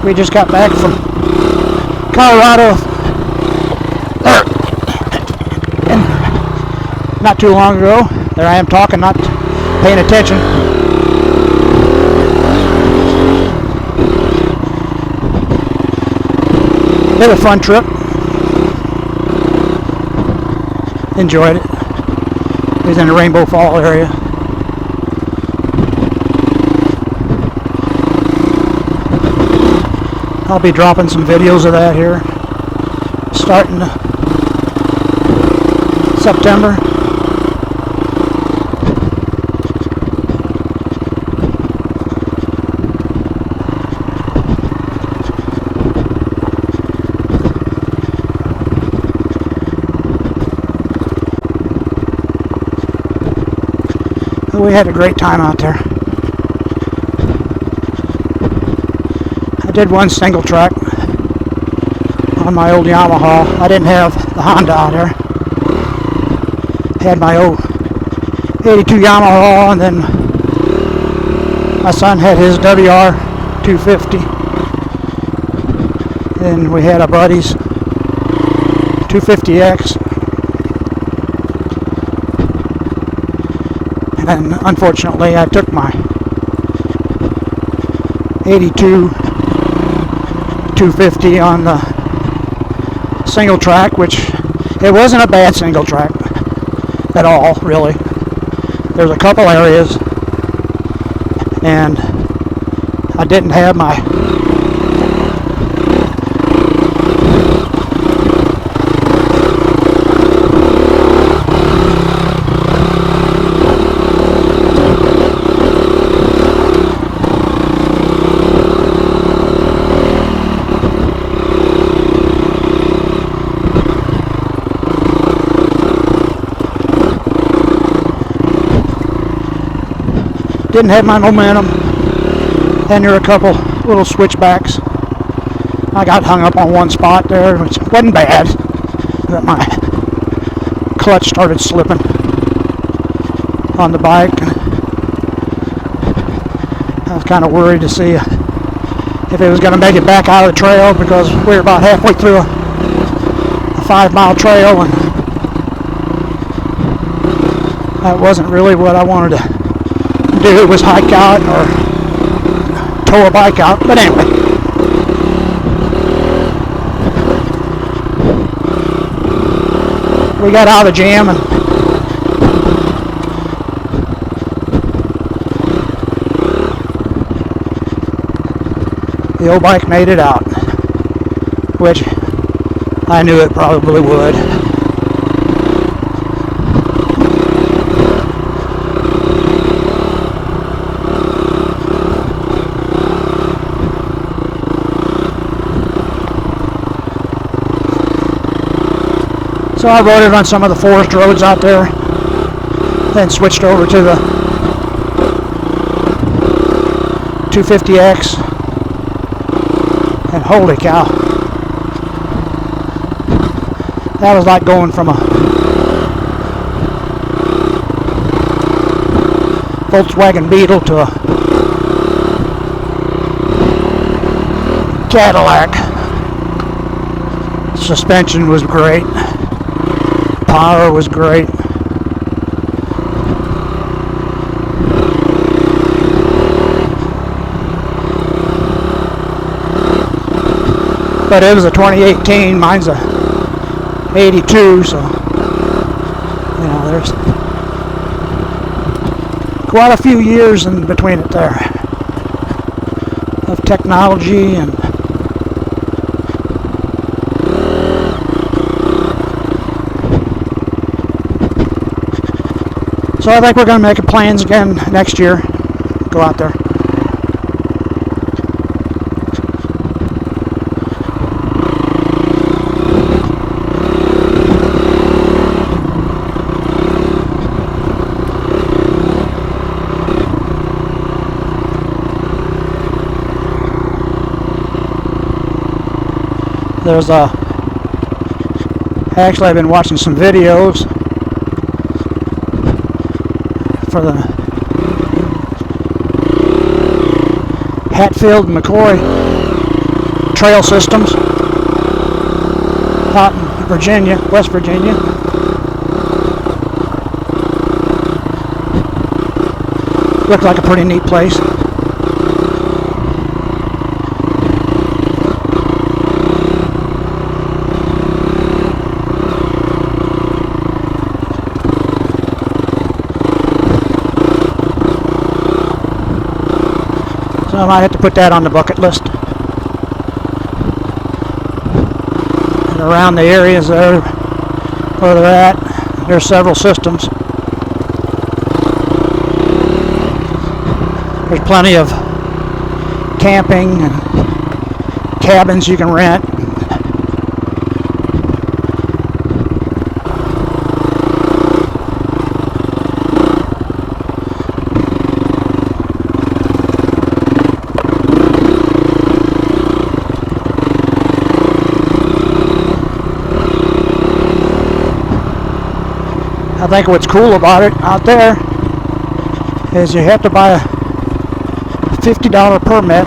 We just got back from Colorado not too long ago. There I am talking, not paying attention. Bit of a fun trip. Enjoyed it. It was in the Rainbow Fall area. I'll be dropping some videos of that here starting September. We had a great time out there. I did one single track on my old Yamaha. I didn't have the Honda out there. I had my old 82 Yamaha, and then my son had his WR 250. Then we had a buddy's 250X. And unfortunately, I took my 82 250 on the single track, which it wasn't a bad single track at all, really. There's a couple areas, and I didn't have my momentum, and there were a couple little switchbacks. I got hung up on one spot there, which wasn't bad, but my clutch started slipping on the bike. I was kind of worried to see if it was going to make it back out of the trail, because we were about halfway through a 5-mile trail, and that wasn't really what I wanted to do, was hike out or tow a bike out. But anyway, we got out of the jam, and the old bike made it out, which I knew it probably would. So I rode it on some of the forest roads out there, then switched over to the 250X, and holy cow, that was like going from a Volkswagen Beetle to a Cadillac. Suspension was great. Power was great. But it was a 2018, mine's a 82, so you know, there's quite a few years in between it there of technology. And so I think we're going to make plans again next year, go out there. There's actually I've been watching some videos for the Hatfield and McCoy trail systems out in Virginia, West Virginia. Looked like a pretty neat place. So I might have to put that on the bucket list. And around the areas there where they're at, there's several systems. There's plenty of camping and cabins you can rent. I think what's cool about it out there is you have to buy a $50 permit,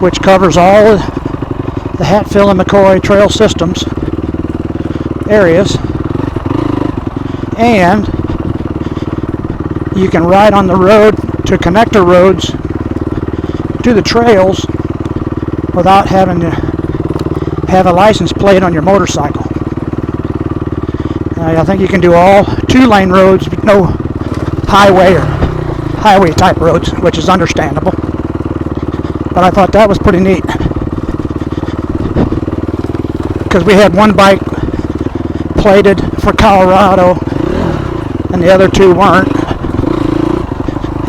which covers all the Hatfield and McCoy trail systems areas, and you can ride on the road to connector roads to the trails without having to have a license plate on your motorcycle. I think you can do all 2-lane roads, but no highway type roads, which is understandable. But I thought that was pretty neat, because we had one bike plated for Colorado and the other 2 weren't,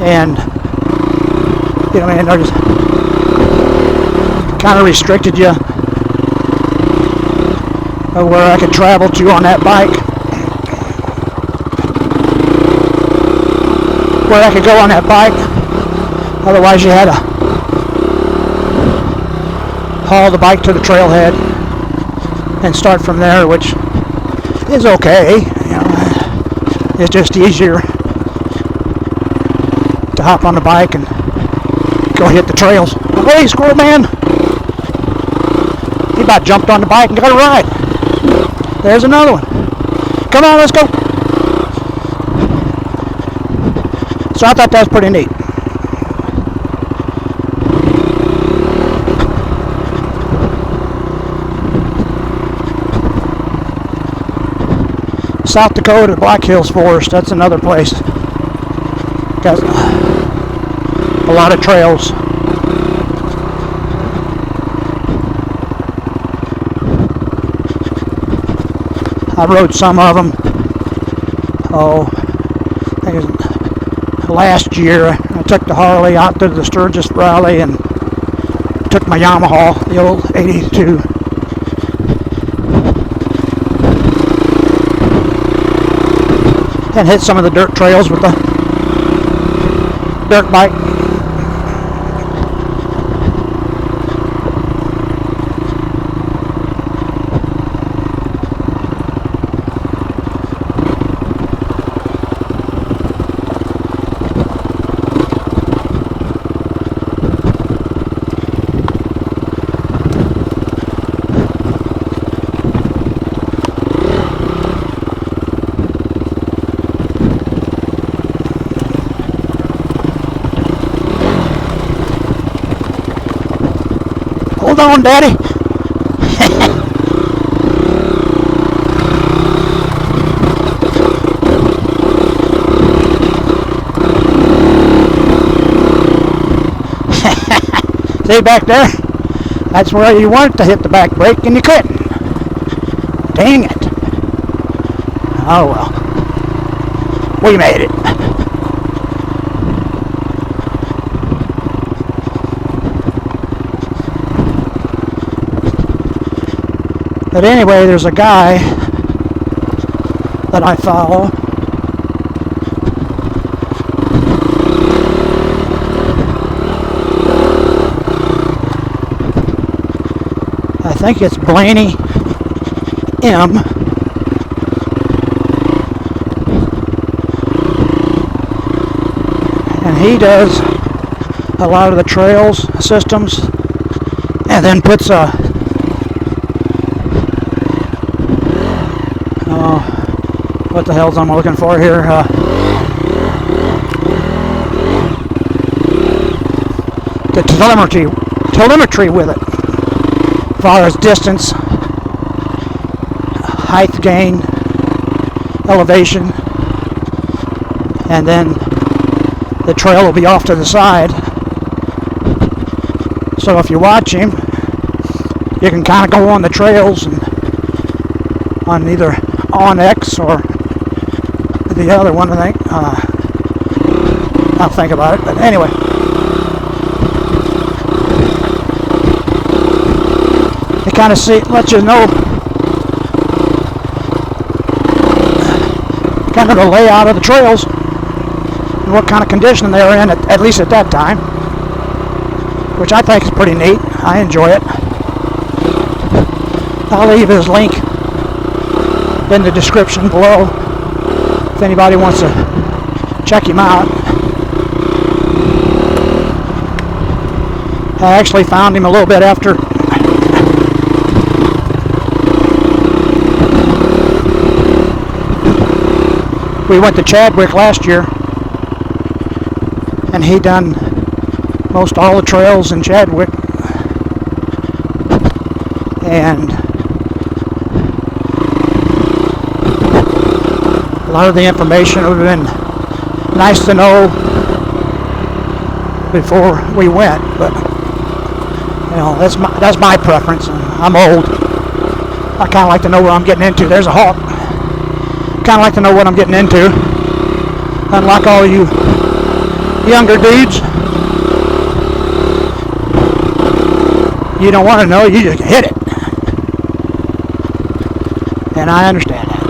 and you know, they just kind of restricted you of where I could travel to on that bike. Where I could go on that bike. Otherwise you had to haul the bike to the trailhead and start from there, which is okay. You know, it's just easier to hop on the bike and go hit the trails. Hey, squirrel man! He about jumped on the bike and got a ride. There's another one. Come on, let's go. So I thought that was pretty neat. South Dakota, Black Hills Forest, that's another place. Got a lot of trails. I rode some of them. Oh, I think it was last year. I took the Harley out to the Sturgis Rally and took my Yamaha, the old 82. And hit some of the dirt trails with the dirt bike. Hold on, Daddy. See back there? That's where you wanted to hit the back brake and you couldn't. Dang it. Oh well. We made it. But anyway, there's a guy that I follow. I think it's Blaney M. And he does a lot of the trails systems and then puts a what the hell's I'm looking for here? The telemetry with it, as far as distance, height gain, elevation, and then the trail will be off to the side. So if you watch him, you can kind of go on the trails and on either Onyx or the other one, I think. I'll think about it, but anyway. It kind of lets you know kind of the layout of the trails and what kind of condition they were in, at least at that time, which I think is pretty neat. I enjoy it. I'll leave his link in the description below if anybody wants to check him out. I actually found him a little bit after we went to Chadwick last year, and he done most all the trails in Chadwick, and a lot of the information would have been nice to know before we went, but you know, that's my preference. I'm old. I kind of like to know what I'm getting into. There's a hawk. Kind of like to know what I'm getting into. Unlike all you younger dudes, you don't want to know, you just hit it. And I understand that.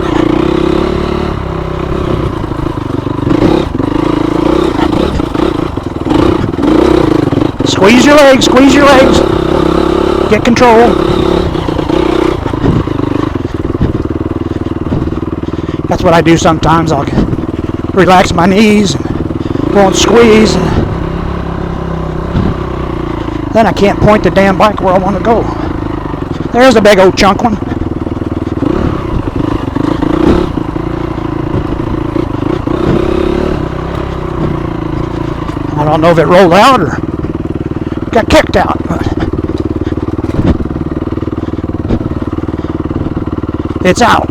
Squeeze your legs, squeeze your legs. Get control. That's what I do sometimes. I'll relax my knees and go and squeeze, and then I can't point the damn bike where I want to go. There's a big old chunk one. I don't know if it rolled out or got kicked out, but it's out.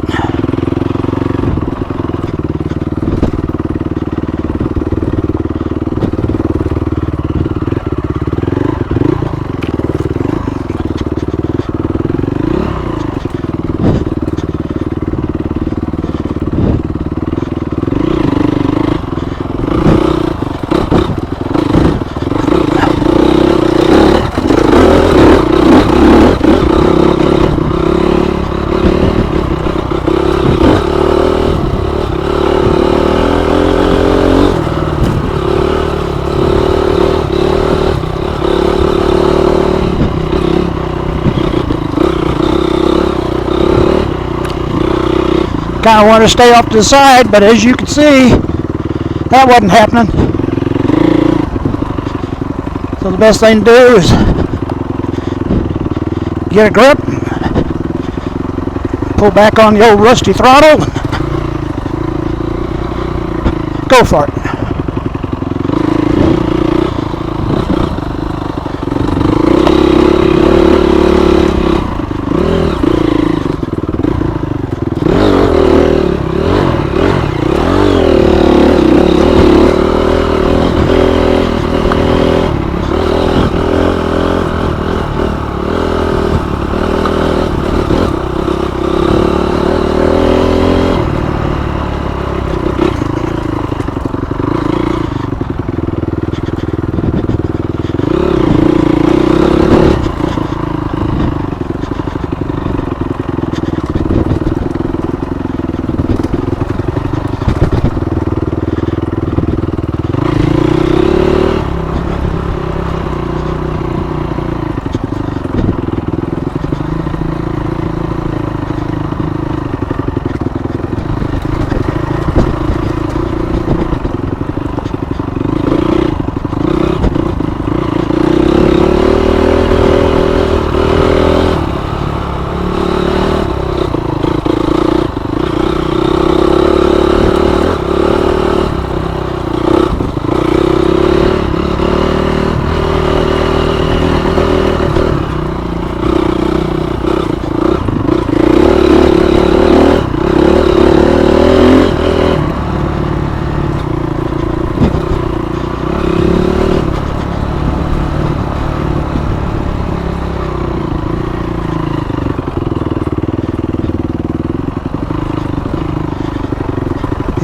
Kind of wanted to stay off to the side, but as you can see, that wasn't happening. So the best thing to do is get a grip, pull back on the old rusty throttle, go for it.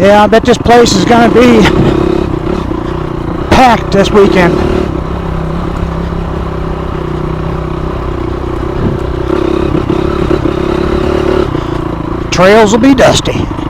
Yeah, I bet this place is going to be packed this weekend. Trails will be dusty.